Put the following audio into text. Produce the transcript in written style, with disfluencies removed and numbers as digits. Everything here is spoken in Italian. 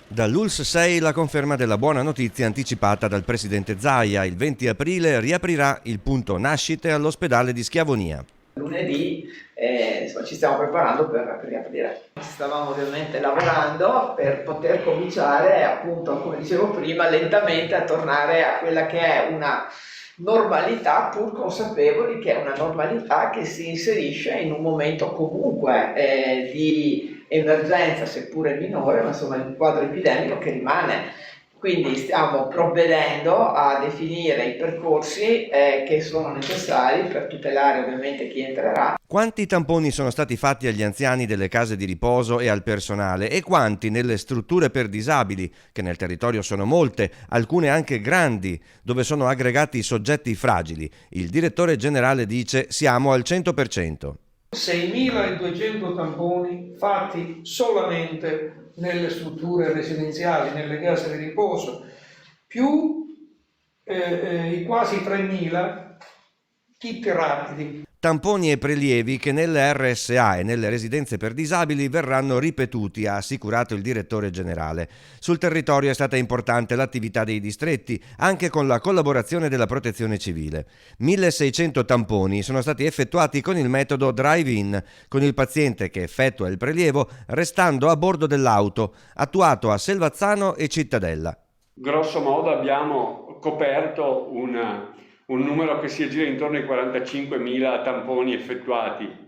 Dall'ULSS 6 la conferma della buona notizia anticipata dal presidente Zaia. Il 20 aprile riaprirà il punto nascite all'ospedale di Schiavonia. Lunedì ci stiamo preparando per riaprire. Stavamo ovviamente lavorando per poter cominciare, appunto, come dicevo prima, lentamente a tornare a quella che è una normalità, pur consapevoli che è una normalità che si inserisce in un momento comunque di emergenza, seppure minore, ma insomma il quadro epidemico che rimane. Quindi stiamo provvedendo a definire i percorsi che sono necessari per tutelare ovviamente chi entrerà. Quanti tamponi sono stati fatti agli anziani delle case di riposo e al personale e quanti nelle strutture per disabili, che nel territorio sono molte, alcune anche grandi, dove sono aggregati soggetti fragili? Il direttore generale dice: siamo al 100%. 6.200 tamponi fatti solamente nelle strutture residenziali, nelle case di riposo, più i quasi 3.000 kit rapidi. Tamponi e prelievi che nelle RSA e nelle residenze per disabili verranno ripetuti, ha assicurato il direttore generale. Sul territorio è stata importante l'attività dei distretti, anche con la collaborazione della Protezione Civile. 1.600 tamponi sono stati effettuati con il metodo drive-in, con il paziente che effettua il prelievo restando a bordo dell'auto, attuato a Selvazzano e Cittadella. Grosso modo abbiamo coperto un numero che si aggira intorno ai 45.000 tamponi effettuati